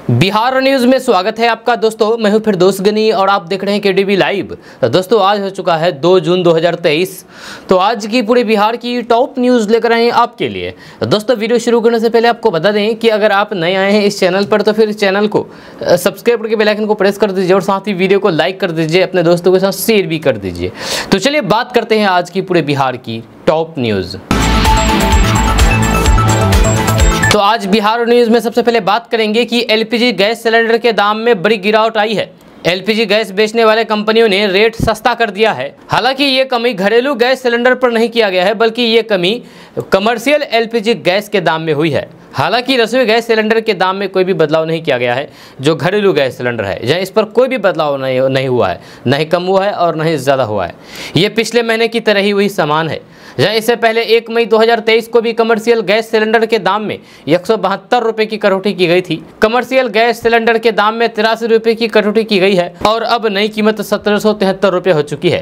Bihar news में स्वागत है आपका दोस्तों। मैं हूं फिरदौस गनी और आप देख रहे हैं केडीवी लाइव। तो दोस्तों आज हो चुका है 2 जून 2023। तो आज की पूरे बिहार की टॉप न्यूज़ लेकर आए हैं आपके लिए। तो दोस्तों वीडियो शुरू करने से पहले आपको बता दें कि अगर आप नए आए हैं इस चैनल पर तो फिर इस चैनल को सब्सक्राइब करके बेल आइकन को प्रेस कर दीजिए और साथ ही वीडियो को लाइक कर दीजिए, अपने दोस्तों के साथ शेयर भी कर दीजिए। तो चलिए बात करते हैं आज की पूरे बिहार की टॉप न्यूज़। तो आज बिहार न्यूज़ में सबसे पहले बात करेंगे कि एलपीजी गैस सिलेंडर के दाम में बड़ी गिरावट आई है। एलपीजी गैस बेचने वाले कंपनियों ने रेट सस्ता कर दिया है। हालांकि ये कमी घरेलू गैस सिलेंडर पर नहीं किया गया है, बल्कि ये कमी कमर्शियल एलपीजी गैस के दाम में हुई है। हालांकि रसोई गैस सिलेंडर के दाम में कोई भी बदलाव नहीं किया गया है। जो घरेलू गैस सिलेंडर है जहाँ इस पर कोई भी बदलाव नहीं हुआ है, न ही कम हुआ है और न ही ज़्यादा हुआ है। ये पिछले महीने की तरह ही वही सामान है। जहाँ इससे पहले 1 मई 2023 को भी कमर्शियल गैस सिलेंडर के दाम में 172 रुपये की कटौती की गई थी। कमर्शियल गैस सिलेंडर के दाम में 83 रुपये की कटौती की गई है और अब नई कीमत 1773 रुपये हो चुकी है।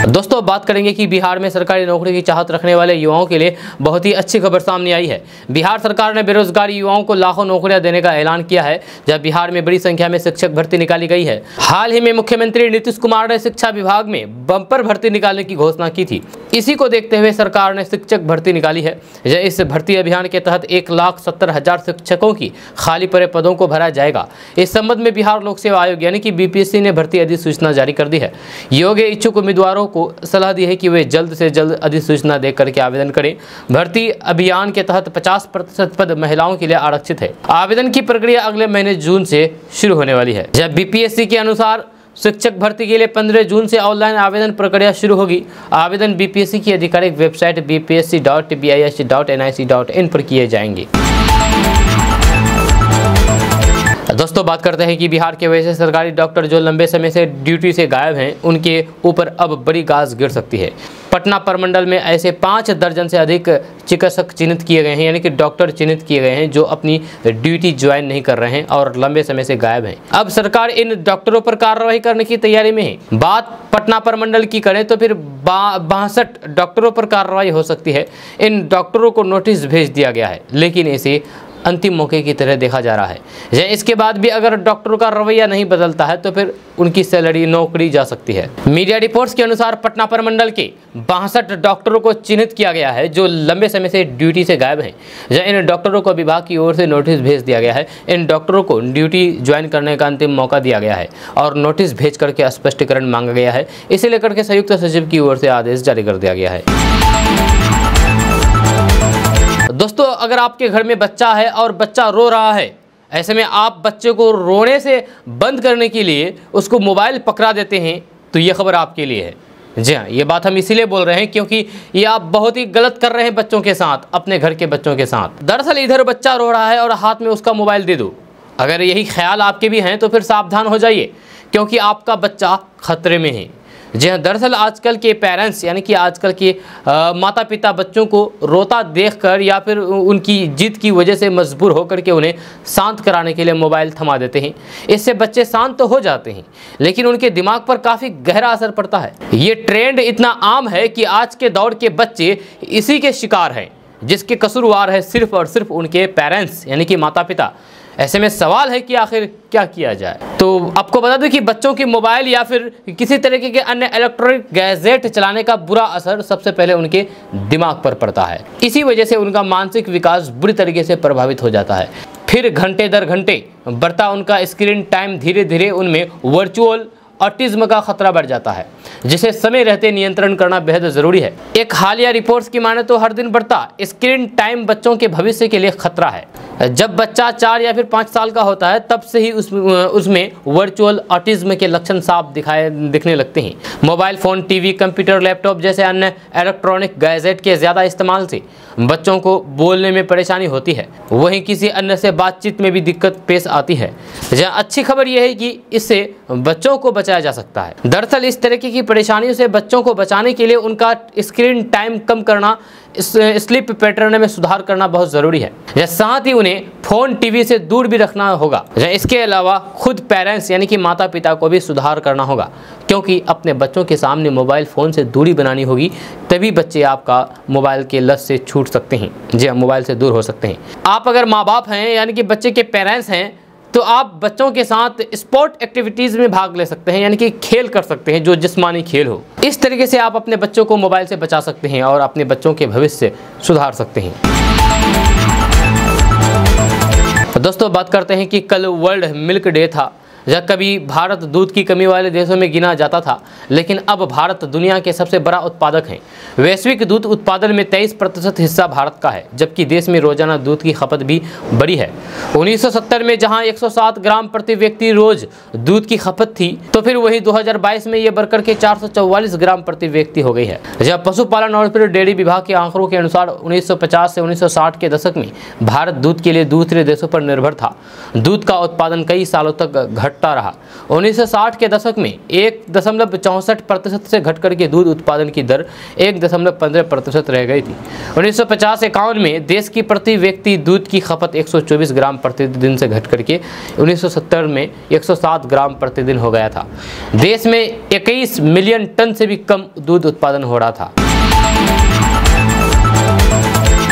दोस्तों बात करेंगे कि बिहार में सरकारी नौकरी की चाहत रखने वाले युवाओं के लिए बहुत ही अच्छी खबर सामने आई है। बिहार सरकार ने बेरोजगार युवाओं को लाखों नौकरियां देने का ऐलान किया है, जब बिहार में बड़ी संख्या में शिक्षक भर्ती निकाली गई है। हाल ही में मुख्यमंत्री नीतीश कुमार ने शिक्षा विभाग में बम्पर भर्ती निकालने की घोषणा की थी। इसी को देखते हुए सरकार ने शिक्षक भर्ती निकाली है। इस भर्ती अभियान के तहत 1,70,000 शिक्षकों की खाली पड़े पदों को भरा जाएगा। इस संबंध में बिहार लोक सेवा आयोग यानी कि बीपीएससी ने भर्ती अधिसूचना जारी कर दी है। योग्य इच्छुक उम्मीदवारों को सलाह दी है कि वे जल्द से जल्द अधिसूचना देकर करके आवेदन करें। भर्ती अभियान के तहत 50% पद महिलाओं के लिए आरक्षित है। आवेदन की प्रक्रिया अगले महीने जून से शुरू होने वाली है। जब बीपीएससी के अनुसार शिक्षक भर्ती के लिए 15 जून से ऑनलाइन आवेदन प्रक्रिया शुरू होगी। आवेदन बीपीएससी की आधिकारिक वेबसाइट bpsc.bis.nic.in पर किए जाएंगे। दोस्तों बात करते हैं कि बिहार के वैसे सरकारी डॉक्टर जो लंबे समय से ड्यूटी से गायब हैं, उनके ऊपर अब बड़ी गाज गिर सकती है। पटना प्रमंडल में ऐसे 5 दर्जन से अधिक चिकित्सक चिन्हित किए गए हैं, यानी कि डॉक्टर चिन्हित किए गए हैं जो अपनी ड्यूटी ज्वाइन नहीं कर रहे हैं और लंबे समय से गायब हैं। अब सरकार इन डॉक्टरों पर कार्रवाई करने की तैयारी में है। बात पटना प्रमंडल की करें तो फिर 62 डॉक्टरों पर कार्रवाई हो सकती है। इन डॉक्टरों को नोटिस भेज दिया गया है, लेकिन इसे अंतिम मौके की तरह देखा जा रहा है। इसके बाद भी अगर डॉक्टरों का रवैया नहीं बदलता है तो फिर उनकी सैलरी नौकरी जा सकती है। मीडिया रिपोर्ट्स के अनुसार पटना प्रमंडल के 62 डॉक्टरों को चिन्हित किया गया है जो लंबे समय से ड्यूटी से गायब हैं। इन डॉक्टरों को विभाग की ओर से नोटिस भेज दिया गया है। इन डॉक्टरों को ड्यूटी ज्वाइन करने का अंतिम मौका दिया गया है और नोटिस भेज करके स्पष्टीकरण मांगा गया है। इसे लेकर के संयुक्त सचिव की ओर से आदेश जारी कर दिया गया है। दोस्तों अगर आपके घर में बच्चा है और बच्चा रो रहा है, ऐसे में आप बच्चे को रोने से बंद करने के लिए उसको मोबाइल पकड़ा देते हैं, तो ये खबर आपके लिए है। जी हाँ, ये बात हम इसीलिए बोल रहे हैं क्योंकि ये आप बहुत ही गलत कर रहे हैं बच्चों के साथ, अपने घर के बच्चों के साथ। दरअसल इधर बच्चा रो रहा है और हाथ में उसका मोबाइल दे दो। अगर यही ख्याल आपके भी हैं तो फिर सावधान हो जाइए, क्योंकि आपका बच्चा खतरे में है। जी हाँ, दरअसल आजकल के पेरेंट्स यानी कि आजकल के माता पिता बच्चों को रोता देखकर या फिर उनकी जिद की वजह से मजबूर होकर के उन्हें शांत कराने के लिए मोबाइल थमा देते हैं। इससे बच्चे शांत तो हो जाते हैं, लेकिन उनके दिमाग पर काफ़ी गहरा असर पड़ता है। ये ट्रेंड इतना आम है कि आज के दौर के बच्चे इसी के शिकार हैं, जिसके कसूरवार है सिर्फ और सिर्फ उनके पेरेंट्स यानी कि माता पिता। ऐसे में सवाल है कि आखिर क्या किया जाए। तो आपको बता दूं कि बच्चों की मोबाइल या फिर किसी तरीके के अन्य इलेक्ट्रॉनिक गैजेट चलाने का बुरा असर सबसे पहले उनके दिमाग पर पड़ता है। इसी वजह से उनका मानसिक विकास बुरी तरीके से प्रभावित हो जाता है। फिर घंटे दर घंटे बढ़ता उनका स्क्रीन टाइम धीरे धीरे उनमें वर्चुअल ऑटिज्म का खतरा बढ़ जाता है, जिसे समय रहते नियंत्रण करना बेहद जरूरी है। एक हालिया रिपोर्ट्स की माने तो हर दिन बढ़ता स्क्रीन टाइम बच्चों के भविष्य के लिए खतरा है। जब बच्चा 4 या फिर 5 साल का होता है तब से ही उसमें वर्चुअल ऑटिज्म के लक्षण साफ दिखने लगते हैं। Mobile phone, TV, computer, laptop जैसे अन्य इलेक्ट्रॉनिक गैजेट के ज़्यादा इस्तेमाल से बच्चों को बोलने में परेशानी होती है, वहीं किसी अन्य से बातचीत में भी दिक्कत पेश आती है। जहाँ अच्छी खबर यह है कि इससे बच्चों को बचाया जा सकता है। दरअसल इस तरीके की परेशानियों से बच्चों को बचाने के लिए उनका स्क्रीन टाइम कम करना स्लीप पैटर्न में सुधार करना बहुत ज़रूरी है। साथ ही उन्हें फ़ोन टीवी से दूर भी रखना होगा। इसके अलावा खुद पेरेंट्स यानी कि माता पिता को भी सुधार करना होगा, क्योंकि अपने बच्चों के सामने मोबाइल फ़ोन से दूरी बनानी होगी, तभी बच्चे आपका मोबाइल के लत से छूट सकते हैं। जी हाँ, मोबाइल से दूर हो सकते हैं। आप अगर माँ बाप हैं यानी कि बच्चे के पेरेंट्स हैं तो आप बच्चों के साथ स्पोर्ट एक्टिविटीज़ में भाग ले सकते हैं, यानी कि खेल कर सकते हैं जो जिस्मानी खेल हो। इस तरीके से आप अपने बच्चों को मोबाइल से बचा सकते हैं और अपने बच्चों के भविष्य सुधार सकते हैं। दोस्तों, बात करते हैं कि कल वर्ल्ड मिल्क डे था। जब कभी भारत दूध की कमी वाले देशों में गिना जाता था, लेकिन अब भारत दुनिया के सबसे बड़ा उत्पादक है। वैश्विक दूध उत्पादन में 23% हिस्सा भारत का है, जबकि देश में रोजाना दूध की खपत भी बड़ी है। 1970 में जहां 107 ग्राम प्रति व्यक्ति रोज दूध की खपत थी, तो फिर वही 2022 में ये बढ़कर के 444 ग्राम प्रति व्यक्ति हो गई है। जब पशुपालन और फिर डेयरी विभाग के आंकड़ों के अनुसार 1950 से 1960 के दशक में भारत दूध के लिए दूसरे देशों पर निर्भर था। दूध का उत्पादन कई सालों तक घटता रहा। 1960 के दशक में 1.64% से घट करके दूध उत्पादन की दर 1.15% रह गई थी। 1950-51 में देश की प्रति व्यक्ति दूध की खपत 124 ग्राम प्रतिदिन से घट करके 1970 में 107 ग्राम प्रतिदिन हो गया था। देश में 21 मिलियन टन से भी कम दूध उत्पादन हो रहा था।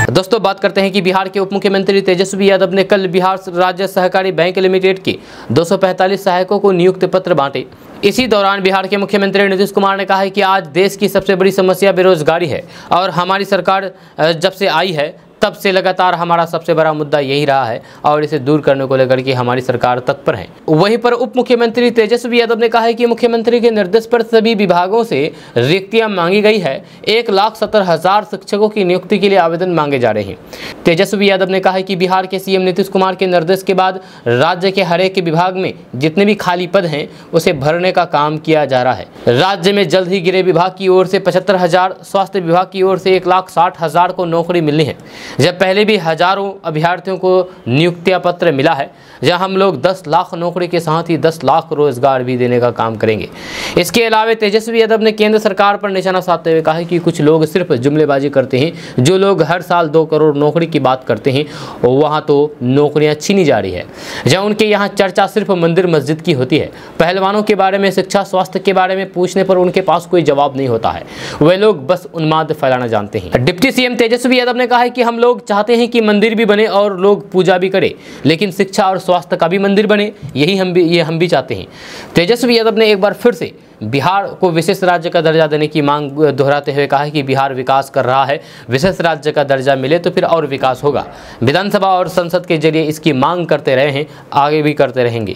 दोस्तों, बात करते हैं कि बिहार के उप मुख्यमंत्री तेजस्वी यादव ने कल बिहार राज्य सहकारी बैंक लिमिटेड के 245 सहायकों को नियुक्ति पत्र बांटे। इसी दौरान बिहार के मुख्यमंत्री नीतीश कुमार ने कहा है कि आज देश की सबसे बड़ी समस्या बेरोजगारी है और हमारी सरकार जब से आई है तब से लगातार हमारा सबसे बड़ा मुद्दा यही रहा है और इसे दूर करने को लेकर के हमारी सरकार तत्पर है। वहीं पर उप मुख्यमंत्री तेजस्वी यादव ने कहा है कि मुख्यमंत्री के निर्देश पर सभी विभागों से रिक्तियां मांगी गई है। 1,70,000 शिक्षकों की नियुक्ति के लिए आवेदन मांगे जा रहे हैं। तेजस्वी यादव ने कहा है कि बिहार के सीएम नीतीश कुमार के निर्देश के बाद राज्य के हर एक विभाग में जितने भी खाली पद हैं उसे भरने का काम किया जा रहा है। राज्य में जल्द ही गृह विभाग की ओर से 75,000, स्वास्थ्य विभाग की ओर से 1,60,000 को नौकरी मिलनी है। जब पहले भी हजारों अभ्यर्थियों को नियुक्ति पत्र मिला है, जहां हम लोग 10 लाख नौकरी के साथ ही 10 लाख रोजगार भी देने का काम करेंगे। इसके अलावा तेजस्वी यादव ने केंद्र सरकार पर निशाना साधते हुए कहा कि कुछ लोग सिर्फ जुमलेबाजी करते हैं। जो लोग हर साल 2 करोड़ नौकरी की बात करते हैं वहां तो नौकरियां छीनी जा रही है, जहां उनके यहाँ चर्चा सिर्फ मंदिर मस्जिद की होती है। पहलवानों के बारे में, शिक्षा, स्वास्थ्य के बारे में पूछने पर उनके पास कोई जवाब नहीं होता है। वे लोग बस उन्माद फैलाना जानते हैं। डिप्टी सीएम तेजस्वी यादव ने कहा है कि हम लोग चाहते हैं कि मंदिर भी बने और लोग पूजा भी करें, लेकिन शिक्षा और स्वास्थ्य का भी मंदिर बने, यही हम भी चाहते हैं। तेजस्वी यादव ने एक बार फिर से बिहार को विशेष राज्य का दर्जा देने की मांग दोहराते हुए कहा कि बिहार विकास कर रहा है, विशेष राज्य का दर्जा मिले तो फिर और विकास होगा। विधानसभा और संसद के जरिए इसकी मांग करते रहे हैं, आगे भी करते रहेंगे।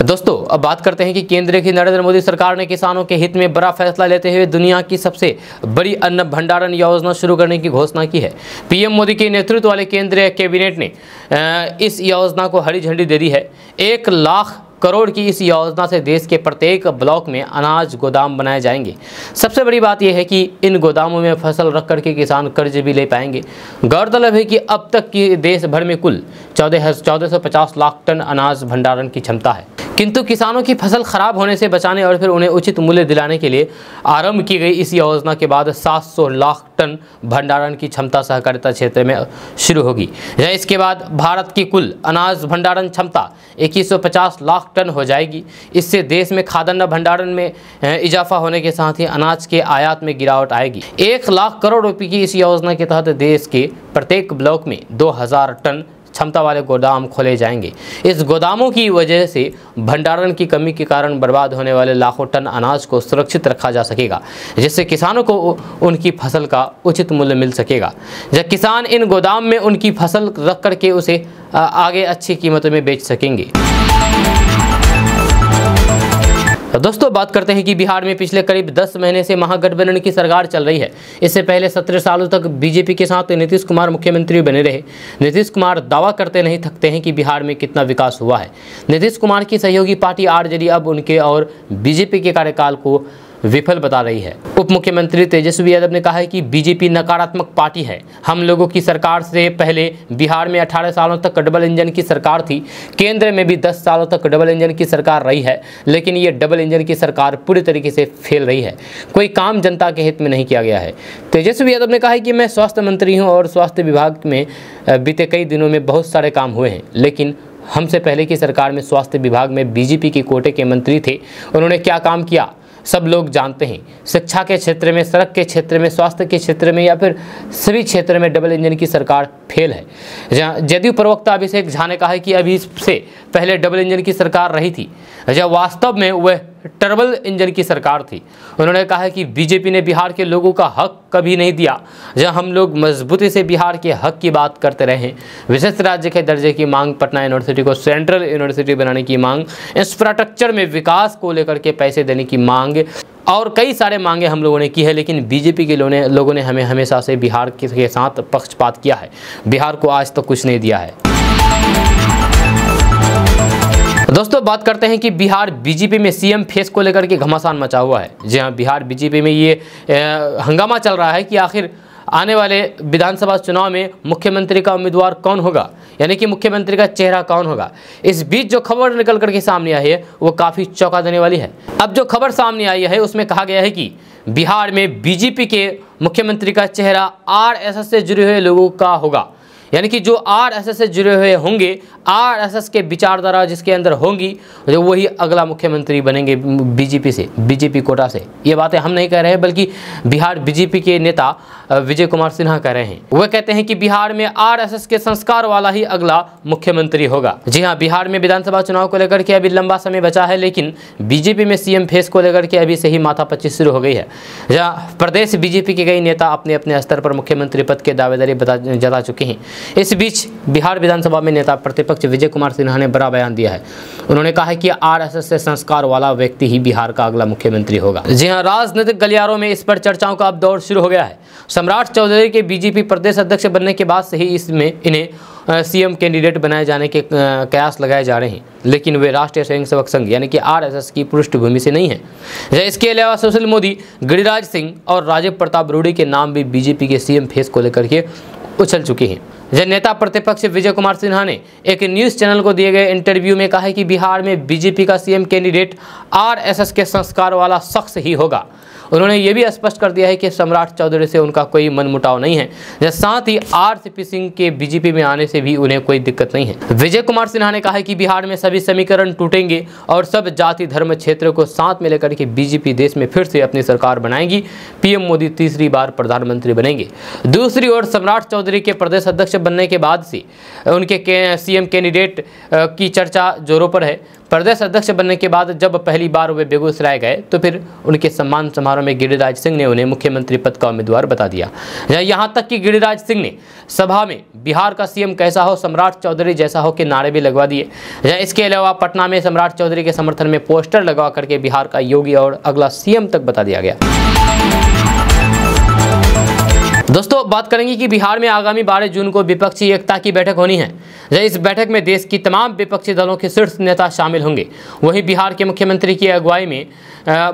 दोस्तों, अब बात करते हैं कि केंद्र की नरेंद्र मोदी सरकार ने किसानों के हित में बड़ा फैसला लेते हुए दुनिया की सबसे बड़ी अन्न भंडारण योजना शुरू करने की घोषणा की है। पीएम मोदी के नेतृत्व वाले केंद्रीय कैबिनेट ने इस योजना को हरी झंडी दे दी है। 1 लाख करोड़ की इस योजना से देश के प्रत्येक ब्लॉक में अनाज गोदाम बनाए जाएंगे। सबसे बड़ी बात यह है कि इन गोदामों में फसल रख करके किसान कर्ज भी ले पाएंगे। गौरतलब है कि अब तक की देश भर में कुल 1450 लाख टन अनाज भंडारण की क्षमता है, किंतु किसानों की फसल खराब होने से बचाने और फिर उन्हें उचित मूल्य दिलाने के लिए आरंभ की गई इस योजना के बाद 700 लाख टन भंडारण की क्षमता सहकारिता क्षेत्र में शुरू होगी। इसके बाद भारत की कुल अनाज भंडारण क्षमता 2150 लाख टन हो जाएगी। इससे देश में खाद्यान्न भंडारण में इजाफा होने के साथ ही अनाज के आयात में गिरावट आएगी। 1 लाख करोड़ रुपए की इस योजना के तहत देश के प्रत्येक ब्लॉक में 2000 टन क्षमता वाले गोदाम खोले जाएंगे। इस गोदामों की वजह से भंडारण की कमी के कारण बर्बाद होने वाले लाखों टन अनाज को सुरक्षित रखा जा सकेगा, जिससे किसानों को उनकी फसल का उचित मूल्य मिल सकेगा। जब किसान इन गोदाम में उनकी फसल रख करके उसे आगे अच्छी कीमतों में बेच सकेंगे। दोस्तों, बात करते हैं कि बिहार में पिछले करीब 10 महीने से महागठबंधन की सरकार चल रही है। इससे पहले 17 सालों तक बीजेपी के साथ नीतीश कुमार मुख्यमंत्री बने रहे। नीतीश कुमार दावा करते नहीं थकते हैं कि बिहार में कितना विकास हुआ है। नीतीश कुमार की सहयोगी पार्टी आरजेडी अब उनके और बीजेपी के कार्यकाल को विफल बता रही है। उप मुख्यमंत्री तेजस्वी यादव ने कहा है कि बीजेपी नकारात्मक पार्टी है। हम लोगों की सरकार से पहले बिहार में 18 सालों तक डबल इंजन की सरकार थी, केंद्र में भी 10 सालों तक डबल इंजन की सरकार रही है, लेकिन ये डबल इंजन की सरकार पूरी तरीके से फेल रही है। कोई काम जनता के हित में नहीं किया गया है। तेजस्वी यादव ने कहा है कि मैं स्वास्थ्य मंत्री हूँ और स्वास्थ्य विभाग में बीते कई दिनों में बहुत सारे काम हुए हैं, लेकिन हमसे पहले की सरकार में स्वास्थ्य विभाग में बीजेपी के कोटे के मंत्री थे। उन्होंने क्या काम किया सब लोग जानते हैं। शिक्षा के क्षेत्र में, सड़क के क्षेत्र में, स्वास्थ्य के क्षेत्र में या फिर सभी क्षेत्र में डबल इंजन की सरकार फेल है। जहाँ जदयू प्रवक्ता अभिषेक झा ने कहा है कि अभी से पहले डबल इंजन की सरकार रही थी, जब वास्तव में वह ट्रिपल इंजन की सरकार थी। उन्होंने कहा है कि बीजेपी ने बिहार के लोगों का हक कभी नहीं दिया। जहां हम लोग मजबूती से बिहार के हक की बात करते रहे हैं, विशिष्ट राज्य के दर्जे की मांग, पटना यूनिवर्सिटी को सेंट्रल यूनिवर्सिटी बनाने की मांग, इंफ्रास्ट्रक्चर में विकास को लेकर के पैसे देने की मांग और कई सारे मांगे हम लोगों ने की है, लेकिन बीजेपी के लोगों ने हमें हमेशा से बिहार के साथ पक्षपात किया है। बिहार को आज तक कुछ नहीं दिया है। दोस्तों बात करते हैं कि बिहार बीजेपी में सीएम फेस को लेकर के घमासान मचा हुआ है। जी हाँ, बिहार बीजेपी में ये हंगामा चल रहा है कि आखिर आने वाले विधानसभा चुनाव में मुख्यमंत्री का उम्मीदवार कौन होगा, यानी कि मुख्यमंत्री का चेहरा कौन होगा। इस बीच जो खबर निकल करके सामने आई है वो काफ़ी चौंका देने वाली है। अब जो खबर सामने आई है उसमें कहा गया है कि बिहार में बीजेपी के मुख्यमंत्री का चेहरा आरएसएस से जुड़े हुए लोगों का होगा, यानी कि जो आरएसएस से जुड़े हुए होंगे, आरएसएस के विचारधारा जिसके अंदर होंगी, जो वही अगला मुख्यमंत्री बनेंगे बीजेपी से, बीजेपी कोटा से। ये बातें हम नहीं कह रहे हैं, बल्कि बिहार बीजेपी के नेता विजय कुमार सिन्हा कह रहे हैं। वह कहते हैं कि बिहार में आरएसएस के संस्कार वाला ही अगला मुख्यमंत्री होगा। जी हाँ, बिहार में विधानसभा चुनाव को लेकर के अभी लंबा समय बचा है, लेकिन बीजेपी में सीएम फेस को लेकर के अभी से ही माथापच्ची शुरू हो गई है। जहाँ प्रदेश बीजेपी के कई नेता अपने अपने स्तर पर मुख्यमंत्री पद के दावेदारी जता चुके हैं। इस बीच बिहार विधानसभा में नेता प्रतिपक्ष विजय कुमार सिन्हा ने बड़ा बयान दिया है। उन्होंने कहा है कि आरएसएस से संस्कार वाला व्यक्ति ही बिहार का अगला मुख्यमंत्री होगा। जी हां, राजनीतिक गलियारों में इस पर चर्चाओं का अब दौर शुरू हो गया है। सम्राट चौधरी के बीजेपी प्रदेश अध्यक्ष बनने के बाद से ही इन्हें सीएम कैंडिडेट बनाए जाने के कयास लगाए जा रहे हैं, लेकिन वे राष्ट्रीय स्वयंसेवक संघ यानी कि आरएसएस की पृष्ठभूमि से नहीं है। इसके अलावा सुशील मोदी, गिरिराज सिंह और राजीव प्रताप रूडी के नाम भी बीजेपी के सीएम फेस को लेकर के उछल चुके हैं। नेता प्रतिपक्ष विजय कुमार सिन्हा ने एक न्यूज़ चैनल को दिए गए इंटरव्यू में कहा है कि बिहार में बीजेपी का सीएम कैंडिडेट आरएसएस के संस्कार वाला शख्स ही होगा। उन्होंने ये भी स्पष्ट कर दिया है कि सम्राट चौधरी से उनका कोई मनमुटाव नहीं है, साथ ही आरसीपी सिंह के बीजेपी में आने से भी उन्हें कोई दिक्कत नहीं है। विजय कुमार सिन्हा ने कहा है कि बिहार में सभी समीकरण टूटेंगे और सब जाति धर्म क्षेत्र को साथ में लेकर के बीजेपी देश में फिर से अपनी सरकार बनाएगी। पीएम मोदी तीसरी बार प्रधानमंत्री बनेंगे। दूसरी ओर सम्राट चौधरी के प्रदेश अध्यक्ष बनने के बाद से उनके सीएम कैंडिडेट की चर्चा जोरों पर है। प्रदेश अध्यक्ष बनने के बाद जब पहली बार वे बेगूसराय गए तो फिर उनके सम्मान समारोह में गिरिराज सिंह ने उन्हें मुख्यमंत्री पद का उम्मीदवार बता दिया। यहाँ तक कि गिरिराज सिंह ने सभा में बिहार का सीएम कैसा हो, सम्राट चौधरी जैसा हो के नारे भी लगवा दिए। इसके अलावा पटना में सम्राट चौधरी के समर्थन में पोस्टर लगवा करके बिहार का योगी और अगला सीएम तक बता दिया गया। दोस्तों बात करेंगे कि बिहार में आगामी 12 जून को विपक्षी एकता की बैठक होनी है। इस बैठक में देश की तमाम विपक्षी दलों के शीर्ष नेता शामिल होंगे। वहीं बिहार के मुख्यमंत्री की अगुवाई में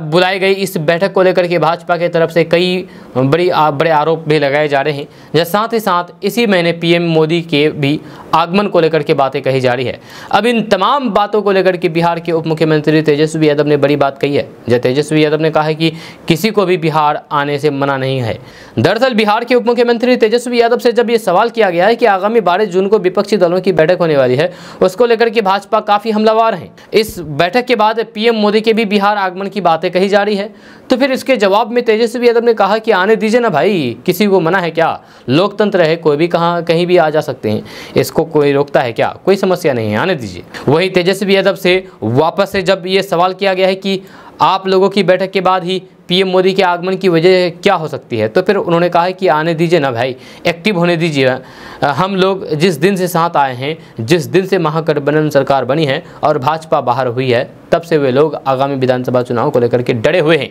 बुलाई गई इस बैठक को लेकर के भाजपा की तरफ से कई बड़े आरोप भी लगाए जा रहे हैं। साथ ही साथ इसी महीने पीएम मोदी के भी आगमन को लेकर के बातें कही जा रही है। अब इन तमाम बातों को लेकर के बिहार के उप मुख्यमंत्री तेजस्वी यादव ने बड़ी बात कही है। तेजस्वी यादव ने कहा है कि किसी को भी बिहार आने से मना नहीं है। दरअसल बिहार के उप मुख्यमंत्री तेजस्वी यादव से जब ये सवाल किया गया है कि आगामी 12 जून को विपक्षी दलों की बैठक होने वाली है, उसको लेकर के भाजपा काफी हमलावर है। इस बैठक के बाद पीएम मोदी के भी बिहार आगमन की बातें कही जा रही है। तो फिर इसके जवाब में तेजस्वी यादव ने कहा कि आने दीजिए ना भाई, किसी को मना है क्या? लोकतंत्र है, कोई भी कहीं भी आ जा सकते हैं, इसको कोई रोकता है क्या? कोई समस्या नहीं है, आने दीजिए। वही तेजस्वी यादव से वापस से जब ये सवाल किया गया है कि आप लोगों की बैठक के बाद ही पीएम मोदी के आगमन की वजह क्या हो सकती है, तो फिर उन्होंने कहा है कि आने दीजिए ना भाई, एक्टिव होने दीजिए। हम लोग जिस दिन से साथ आए हैं, जिस दिन से महागठबंधन सरकार बनी है और भाजपा बाहर हुई है, तब से वे लोग आगामी विधानसभा चुनाव को लेकर के डरे हुए हैं।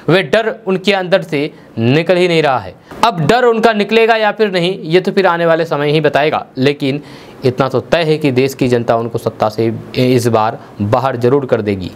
वे डर उनके अंदर से निकल ही नहीं रहा है। अब डर उनका निकलेगा या फिर नहीं, ये तो फिर आने वाले समय ही बताएगा। लेकिन इतना तो तय है कि देश की जनता उनको सत्ता से इस बार बाहर जरूर कर देगी।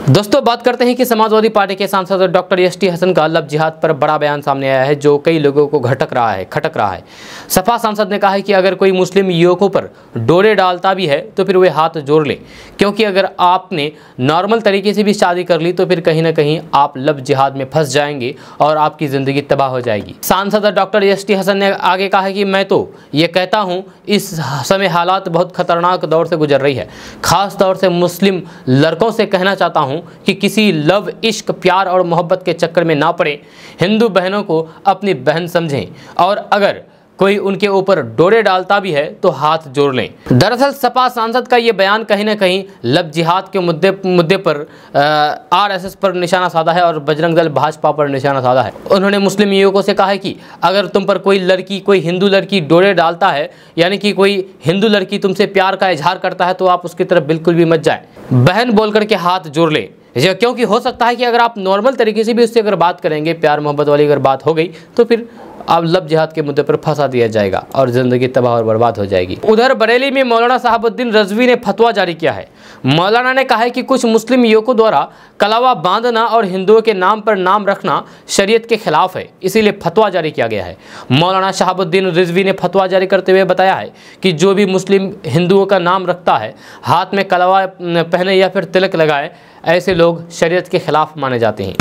दोस्तों बात करते हैं कि समाजवादी पार्टी के सांसद डॉक्टर एस.टी. हसन का लव जिहाद पर बड़ा बयान सामने आया है जो कई लोगों को खटक रहा है। सपा सांसद ने कहा है कि अगर कोई मुस्लिम युवकों पर डोरे डालता भी है तो फिर वे हाथ जोड़ ले, क्योंकि अगर आपने नॉर्मल तरीके से भी शादी कर ली तो फिर कहीं ना कहीं आप लव जिहाद में फंस जाएंगे और आपकी ज़िंदगी तबाह हो जाएगी। सांसद डॉक्टर एस.टी. हसन ने आगे कहा है कि मैं तो ये कहता हूँ इस समय हालात बहुत खतरनाक दौर से गुजर रही है। खास तौर से मुस्लिम लड़कों से कहना चाहता हूँ कि किसी लव, इश्क, प्यार और मोहब्बत के चक्कर में ना पड़े। हिंदू बहनों को अपनी बहन समझें और अगर कोई उनके ऊपर डोरे डालता भी है तो हाथ जोड़ लें। दरअसल सपा सांसद का ये बयान कहीं ना कहीं लव जिहाद के मुद्दे पर आरएसएस पर निशाना साधा है और बजरंग दल भाजपा पर निशाना साधा है। उन्होंने मुस्लिम युवकों से कहा है कि अगर तुम पर कोई लड़की, कोई हिंदू लड़की डोरे डालता है, यानी कि कोई हिंदू लड़की तुमसे प्यार का इजहार करता है, तो आप उसकी तरफ बिल्कुल भी मत जाए, बहन बोल करके हाथ जोड़ ले। क्योंकि हो सकता है कि अगर आप नॉर्मल तरीके से भी उससे अगर बात करेंगे, प्यार मोहब्बत वाली अगर बात हो गई, तो फिर अब लव जिहाद के मुद्दे पर फंसा दिया जाएगा और ज़िंदगी तबाह और बर्बाद हो जाएगी। उधर बरेली में मौलाना शहाबुद्दीन रिजवी ने फतवा जारी किया है। मौलाना ने कहा है कि कुछ मुस्लिम युवकों द्वारा कलावा बांधना और हिंदुओं के नाम पर नाम रखना शरीयत के खिलाफ है, इसीलिए फतवा जारी किया गया है। मौलाना शहाबुद्दीन रिजवी ने फतवा जारी करते हुए बताया है कि जो भी मुस्लिम हिंदुओं का नाम रखता है, हाथ में कलावा पहने या फिर तिलक लगाए, ऐसे लोग शरीयत के खिलाफ माने जाते हैं।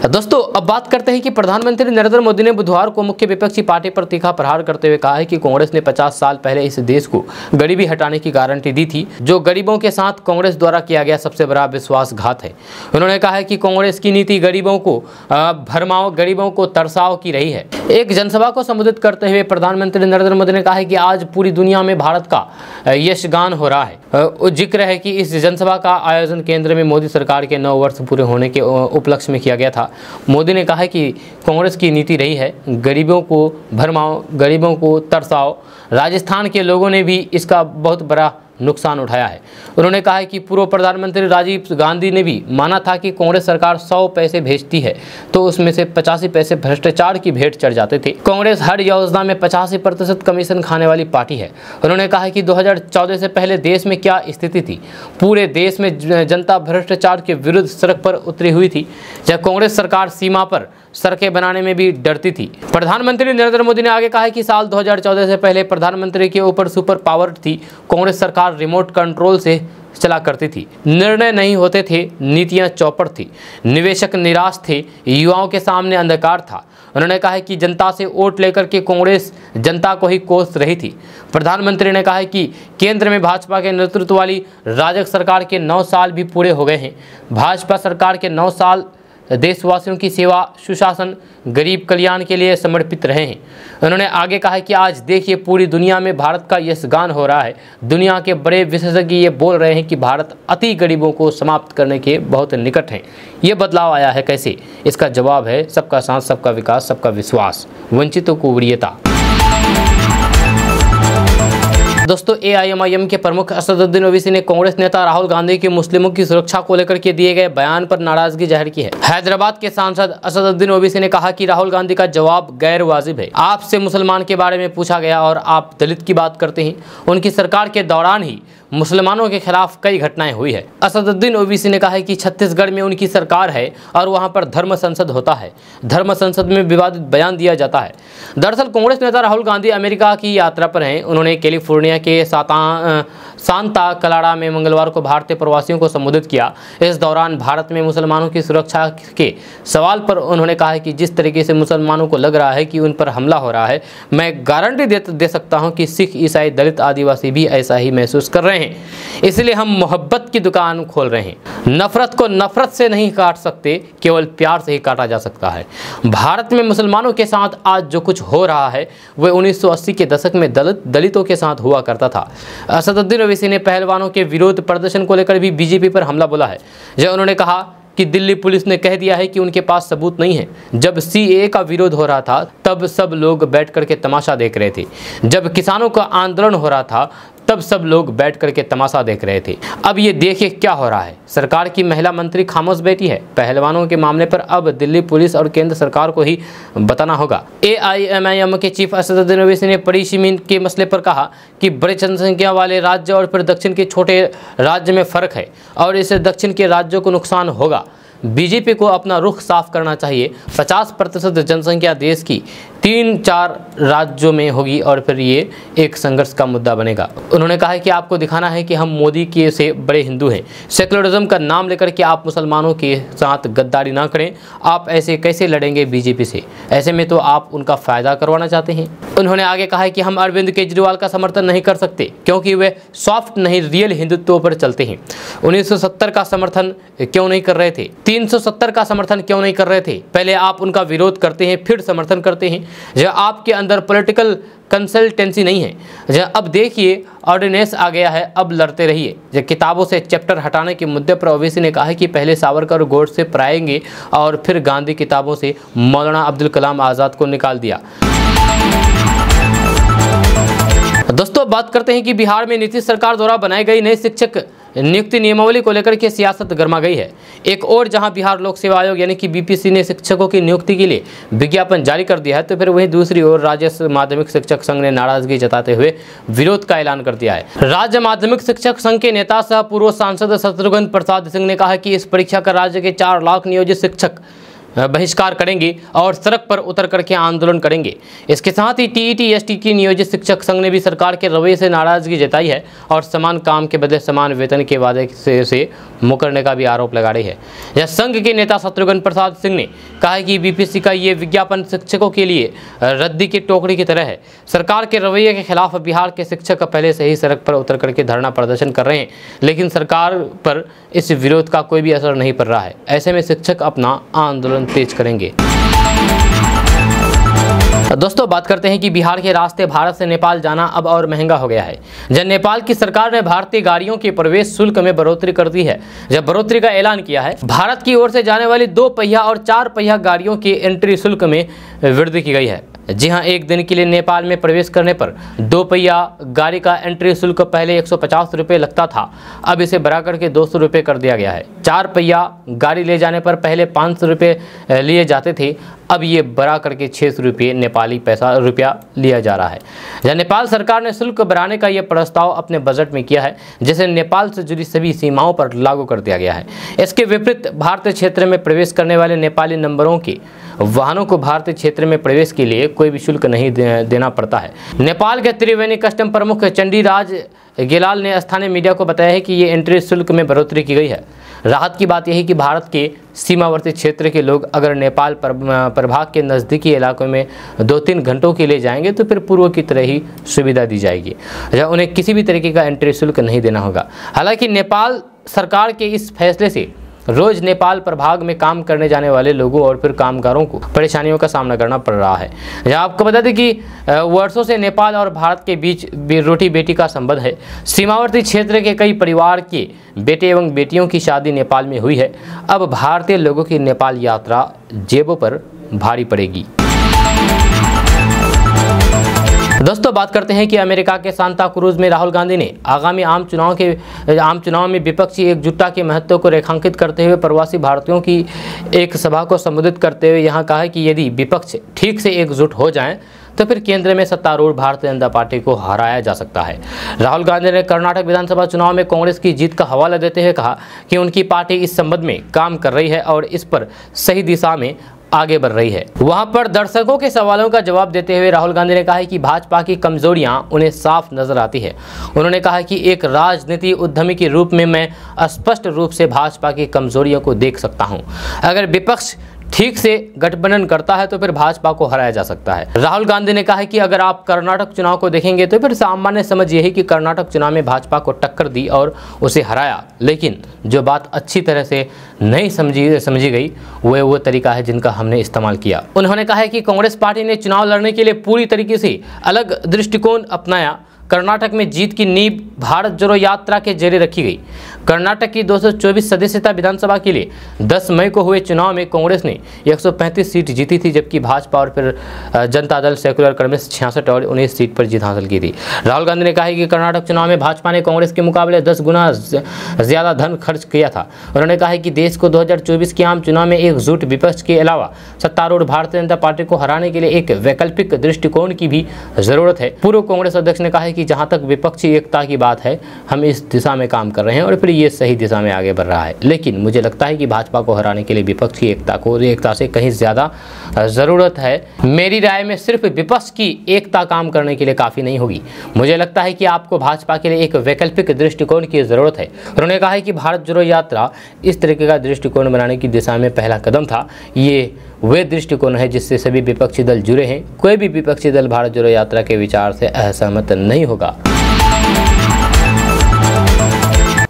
दोस्तों अब बात करते हैं कि प्रधानमंत्री नरेंद्र मोदी ने बुधवार को मुख्य विपक्षी पार्टी पर तीखा प्रहार करते हुए कहा है कि कांग्रेस ने 50 साल पहले इस देश को गरीबी हटाने की गारंटी दी थी, जो गरीबों के साथ कांग्रेस द्वारा किया गया सबसे बड़ा विश्वासघात है। उन्होंने कहा है कि कांग्रेस की नीति गरीबों को भरमाओ, गरीबों को तरसाओ की रही है। एक जनसभा को संबोधित करते हुए प्रधानमंत्री नरेंद्र मोदी ने कहा है कि आज पूरी दुनिया में भारत का यशगान हो रहा है। जिक्र है कि इस जनसभा का आयोजन केंद्र में मोदी सरकार के 9 वर्ष पूरे होने के उपलक्ष्य में किया गया था। मोदी ने कहा है कि कांग्रेस की नीति रही है गरीबों को भरमाओ, गरीबों को तरसाओ। राजस्थान के लोगों ने भी इसका बहुत बड़ा नुकसान उठाया है। उन्होंने कहा है कि पूर्व प्रधानमंत्री राजीव गांधी ने भी माना था कि कांग्रेस सरकार 100 पैसे भेजती है तो उसमें से 85 पैसे भ्रष्टाचार की भेंट चढ़ जाते थे। कांग्रेस हर योजना में 85% कमीशन खाने वाली पार्टी है। उन्होंने कहा है कि 2014 से पहले देश में क्या स्थिति थी। पूरे देश में जनता भ्रष्टाचार के विरुद्ध सड़क पर उतरी हुई थी, जब कांग्रेस सरकार सीमा पर सड़कें बनाने में भी डरती थी। प्रधानमंत्री नरेंद्र मोदी ने आगे कहा है कि साल 2014 से पहले प्रधानमंत्री के ऊपर सुपर पावर थी। कांग्रेस सरकार रिमोट कंट्रोल से चला करती थी, निर्णय नहीं होते थे, नीतियां चौपट थी, निवेशक निराश थे, युवाओं के सामने अंधकार था। उन्होंने कहा है कि जनता से वोट लेकर के कांग्रेस जनता को ही कोस रही थी। प्रधानमंत्री ने कहा है कि केंद्र में भाजपा के नेतृत्व वाली राजग सरकार के 9 साल भी पूरे हो गए हैं। भाजपा सरकार के 9 साल देशवासियों की सेवा, सुशासन, गरीब कल्याण के लिए समर्पित रहे हैं। उन्होंने आगे कहा कि आज देखिए पूरी दुनिया में भारत का यशगान हो रहा है। दुनिया के बड़े विशेषज्ञ ये बोल रहे हैं कि भारत अति गरीबों को समाप्त करने के बहुत निकट है। ये बदलाव आया है कैसे? इसका जवाब है सबका साथ, सबका विकास, सबका विश्वास, वंचितों को वरीयता। दोस्तों एआईएमआईएम के प्रमुख असदुद्दीन ओवैसी ने कांग्रेस नेता राहुल गांधी की मुस्लिमों की सुरक्षा को लेकर के दिए गए बयान पर नाराजगी जाहिर की है। हैदराबाद के सांसद असदुद्दीन ओवैसी ने कहा कि राहुल गांधी का जवाब गैर वाजिब है। आपसे मुसलमान के बारे में पूछा गया और आप दलित की बात करते हैं। उनकी सरकार के दौरान ही मुसलमानों के खिलाफ कई घटनाएं हुई है। असदुद्दीन ओवैसी ने कहा है कि छत्तीसगढ़ में उनकी सरकार है और वहां पर धर्म संसद होता है। धर्म संसद में विवादित बयान दिया जाता है। दरअसल कांग्रेस नेता राहुल गांधी अमेरिका की यात्रा पर हैं। उन्होंने कैलिफोर्निया के सांता क्लारा में मंगलवार को भारतीय प्रवासियों को संबोधित किया। इस दौरान भारत में मुसलमानों की सुरक्षा के सवाल पर उन्होंने कहा है कि जिस तरीके से मुसलमानों को लग रहा है कि उन पर हमला हो रहा है, मैं गारंटी दे सकता हूं कि सिख, ईसाई, दलित, आदिवासी भी ऐसा ही महसूस कर रहे हैं। इसलिए हम मोहब्बत की दुकान खोल रहे हैं। नफरत को नफरत से नहीं काट सकते, केवल प्यार से ही काटा जा सकता है। भारत में मुसलमानों के साथ आज जो कुछ हो रहा है वह 1980 के दशक में दलितों के साथ हुआ करता था। असदुद्दीन ओवैसी ने पहलवानों के विरोध प्रदर्शन को लेकर भी बीजेपी पर हमला बोला है। जब उन्होंने कहा कि दिल्ली पुलिस ने कह दिया है कि उनके पास सबूत नहीं है। जब सीएए का विरोध हो रहा था तब सब लोग बैठ कर के तमाशा देख रहे थे। जब किसानों का आंदोलन हो रहा था तब सब लोग बैठ करके तमाशा देख रहे थे। अब ये देखिए क्या हो रहा है, सरकार की महिला मंत्री खामोश बैठी है। पहलवानों के मामले पर अब दिल्ली पुलिस और केंद्र सरकार को ही बताना होगा। AIMIM के चीफ असदुद्दीन ओवैसी ने पड़ी-ज़मीन के मसले पर कहा कि बड़ी जनसंख्या वाले राज्य और फिर दक्षिण के छोटे राज्य में फ़र्क है और इससे दक्षिण के राज्यों को नुकसान होगा। बीजेपी को अपना रुख साफ करना चाहिए। 50% जनसंख्या देश की 3-4 राज्यों में होगी और फिर ये एक संघर्ष का मुद्दा बनेगा। उन्होंने कहा है कि आपको दिखाना है कि हम मोदी के से बड़े हिंदू हैं। सेकुलरिज्म का नाम लेकर के आप मुसलमानों के साथ गद्दारी ना करें। आप ऐसे कैसे लड़ेंगे बीजेपी से? ऐसे में तो आप उनका फ़ायदा करवाना चाहते हैं। उन्होंने आगे कहा है कि हम अरविंद केजरीवाल का समर्थन नहीं कर सकते क्योंकि वे सॉफ्ट नहीं रियल हिंदुत्व पर चलते हैं। 1970 का समर्थन क्यों नहीं कर रहे थे? 370 का समर्थन क्यों नहीं कर रहे थे? पहले आप उनका विरोध करते हैं फिर समर्थन करते हैं। जब आपके अंदर पॉलिटिकल कंसल्टेंसी नहीं है, जब अब देखिए ऑर्डिनेंस आ गया है, अब लड़ते रहिए। जब किताबों से चैप्टर हटाने के मुद्दे पर ओवैसी ने कहा कि पहले सावरकर और गोडसे पढ़ाएंगे और फिर गांधी किताबों से मौलाना अब्दुल कलाम आज़ाद को निकाल दिया। दोस्तों बात करते हैं कि बिहार में नीतीश सरकार द्वारा बनाई गई नई शिक्षक नियुक्ति नियमावली को लेकर के सियासत गर्मा गई है। एक और जहां बिहार लोक सेवा आयोग यानी कि BPSC ने शिक्षकों की नियुक्ति के लिए विज्ञापन जारी कर दिया है, तो फिर वहीं दूसरी ओर राज्य माध्यमिक शिक्षक संघ ने नाराजगी जताते हुए विरोध का ऐलान कर दिया है। राज्य माध्यमिक शिक्षक संघ के नेता सह पूर्व सांसद शत्रुघ्न प्रसाद सिंह ने कहा कि इस परीक्षा का राज्य के 4 लाख नियोजित शिक्षक बहिष्कार करेंगे और सड़क पर उतर करके आंदोलन करेंगे। इसके साथ ही TET ST की नियोजित शिक्षक संघ ने भी सरकार के रवैये से नाराजगी जताई है और समान काम के बदले समान वेतन के वादे से मुकरने का भी आरोप लगा रही है। यह संघ के नेता शत्रुघ्न प्रसाद सिंह ने कहा है कि BPSC का ये विज्ञापन शिक्षकों के लिए रद्दी की टोकरी की तरह है। सरकार के रवैये के खिलाफ बिहार के शिक्षक पहले से ही सड़क पर उतर करके धरना प्रदर्शन कर रहे हैं, लेकिन सरकार पर इस विरोध का कोई भी असर नहीं पड़ रहा है। ऐसे में शिक्षक अपना आंदोलन तेज करेंगे। दोस्तों बात करते हैं कि बिहार के रास्ते भारत से नेपाल जाना अब और महंगा हो गया है। जब नेपाल की सरकार ने भारतीय गाड़ियों के प्रवेश शुल्क में बढ़ोतरी कर दी है, जब बढ़ोतरी का ऐलान किया है, भारत की ओर से जाने वाली 2 पहिया और 4 पहिया गाड़ियों की एंट्री शुल्क में वृद्धि की गई है। जी हां, एक दिन के लिए नेपाल में प्रवेश करने पर 2 पहिया गाड़ी का एंट्री शुल्क पहले 150 रुपये लगता था, अब इसे बढ़ाकर के 200 रुपये कर दिया गया है। 4 पहिया गाड़ी ले जाने पर पहले 500 रुपये लिए जाते थे, अब ये बढ़ा करके 600 रुपये नेपाली रुपया लिया जा रहा है। जहाँ नेपाल सरकार ने शुल्क बढ़ाने का ये प्रस्ताव अपने बजट में किया है, जिसे नेपाल से जुड़ी सभी सीमाओं पर लागू कर दिया गया है। इसके विपरीत भारतीय क्षेत्र में प्रवेश करने वाले नेपाली नंबरों के वाहनों को भारतीय क्षेत्र में प्रवेश के लिए कोई भी शुल्क नहीं देना पड़ता है। नेपाल के त्रिवेणी कस्टम प्रमुख चंडीराज गेलाल ने स्थानीय मीडिया को बताया है कि ये एंट्री शुल्क में बढ़ोतरी की गई है। राहत की बात यह है कि भारत के सीमावर्ती क्षेत्र के लोग अगर नेपाल प्रभाग के नज़दीकी इलाकों में 2-3 घंटों के लिए जाएंगे तो फिर पूर्व की तरह ही सुविधा दी जाएगी, जहाँ उन्हें किसी भी तरीके का एंट्री शुल्क नहीं देना होगा। हालांकि नेपाल सरकार के इस फैसले से रोज नेपाल प्रभाग में काम करने जाने वाले लोगों और फिर कामगारों को परेशानियों का सामना करना पड़ रहा है। जहाँ आपको बता दें कि वर्षों से नेपाल और भारत के बीच रोटी बेटी का संबंध है। सीमावर्ती क्षेत्र के कई परिवार के बेटे एवं बेटियों की शादी नेपाल में हुई है। अब भारतीय लोगों की नेपाल यात्रा जेबों पर भारी पड़ेगी। दोस्तों बात करते हैं कि अमेरिका के सांता क्रूज में राहुल गांधी ने आगामी आम चुनाव में विपक्षी एकजुटता के महत्व को रेखांकित करते हुए प्रवासी भारतीयों की एक सभा को संबोधित करते हुए यहाँ कहा कि यदि विपक्ष ठीक से एकजुट हो जाएं तो फिर केंद्र में सत्तारूढ़ भारतीय जनता पार्टी को हराया जा सकता है। राहुल गांधी ने कर्नाटक विधानसभा चुनाव में कांग्रेस की जीत का हवाला देते हुए कहा कि उनकी पार्टी इस संबंध में काम कर रही है और इस पर सही दिशा में आगे बढ़ रही है। वहां पर दर्शकों के सवालों का जवाब देते हुए राहुल गांधी ने कहा है कि भाजपा की कमजोरियां उन्हें साफ नजर आती है। उन्होंने कहा कि एक राजनीति उद्यमी के रूप में मैं स्पष्ट रूप से भाजपा की कमजोरियों को देख सकता हूं। अगर विपक्ष ठीक से गठबंधन करता है तो फिर भाजपा को हराया जा सकता है। राहुल गांधी ने कहा है कि अगर आप कर्नाटक चुनाव को देखेंगे तो फिर सामान्य समझ यही कि कर्नाटक चुनाव में भाजपा को टक्कर दी और उसे हराया, लेकिन जो बात अच्छी तरह से नहीं समझी गई वो तरीका है जिनका हमने इस्तेमाल किया। उन्होंने कहा है कि कांग्रेस पार्टी ने चुनाव लड़ने के लिए पूरी तरीके से अलग दृष्टिकोण अपनाया। कर्नाटक में जीत की नींव भारत जोड़ो यात्रा के जरिए रखी गई। कर्नाटक की 224 सदस्यता विधानसभा के लिए 10 मई को हुए चुनाव में कांग्रेस ने 135 सीट जीती थी, जबकि भाजपा और फिर जनता दल सेकुलर कॉन्ग्रेस 66 और 19 सीट पर जीत हासिल की थी। राहुल गांधी ने कहा है कि कर्नाटक चुनाव में भाजपा ने कांग्रेस के मुकाबले 10 गुना ज्यादा धन खर्च किया था। उन्होंने कहा है कि देश को 2024 के आम चुनाव में एकजुट विपक्ष के अलावा सत्तारूढ़ भारतीय जनता पार्टी को हराने के लिए एक वैकल्पिक दृष्टिकोण की भी जरूरत है। पूर्व कांग्रेस अध्यक्ष ने कहा है कि जहां तक विपक्षी एकता की बात है, हम इस दिशा में काम कर रहे हैं और फिर ये सही दिशा में आगे बढ़ रहा है, लेकिन मुझे लगता है कि भाजपा को हराने के लिए विपक्ष की एकता से कहीं ज्यादा जरूरत है। मेरी राय में सिर्फ विपक्ष की एकता काम करने के लिए काफी नहीं होगी। मुझे लगता है कि आपको भाजपा के लिए एक वैकल्पिक दृष्टिकोण की जरूरत है। उन्होंने कहा है कि भारत जोड़ो यात्रा इस तरीके का दृष्टिकोण बनाने की दिशा में पहला कदम था। ये वे दृष्टिकोण है जिससे सभी विपक्षी दल जुड़े हैं। कोई भी विपक्षी दल भारत जोड़ो यात्रा के विचार से असहमत नहीं होगा।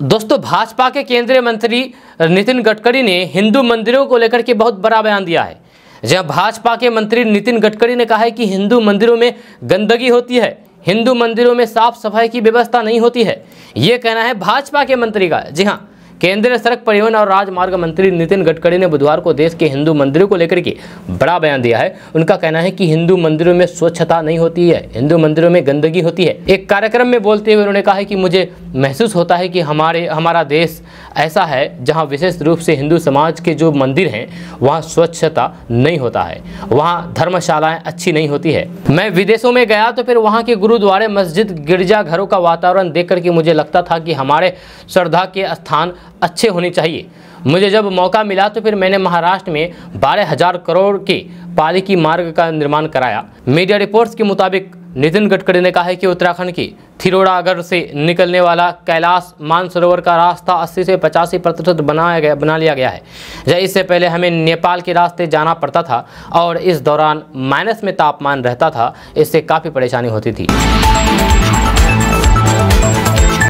दोस्तों, भाजपा के केंद्रीय मंत्री नितिन गडकरी ने हिंदू मंदिरों को लेकर के बहुत बड़ा बयान दिया है। जहां भाजपा के मंत्री नितिन गडकरी ने कहा है कि हिंदू मंदिरों में गंदगी होती है, हिंदू मंदिरों में साफ सफाई की व्यवस्था नहीं होती है। ये कहना है भाजपा के मंत्री का। जी हाँ, केंद्रीय सड़क परिवहन और राजमार्ग मंत्री नितिन गडकरी ने बुधवार को देश के हिंदू मंदिरों को लेकर के बड़ा बयान दिया है। उनका कहना है कि हिंदू मंदिरों में स्वच्छता नहीं होती है, हिंदू मंदिरों में गंदगी होती है। एक कार्यक्रम में बोलते हुए उन्होंने कहा है कि मुझे महसूस होता है कि हमारा देश ऐसा है जहां विशेष रूप से हिंदू समाज के जो मंदिर हैं वहां स्वच्छता नहीं होता है, वहां धर्मशालाएं अच्छी नहीं होती है। मैं विदेशों में गया तो फिर वहां के गुरुद्वारे, मस्जिद, गिरजाघरों का वातावरण देख करके मुझे लगता था कि हमारे श्रद्धा के स्थान अच्छे होने चाहिए। मुझे जब मौका मिला तो फिर मैंने महाराष्ट्र में 12,000 करोड़ के पालिकी मार्ग का निर्माण कराया। मीडिया रिपोर्ट्स के मुताबिक नितिन गडकरी ने कहा है कि उत्तराखंड की थिरोड़ागढ़ से निकलने वाला कैलाश मानसरोवर का रास्ता 80 से 85% बना लिया गया है। इससे पहले हमें नेपाल के रास्ते जाना पड़ता था और इस दौरान माइनस में तापमान रहता था, इससे काफ़ी परेशानी होती थी।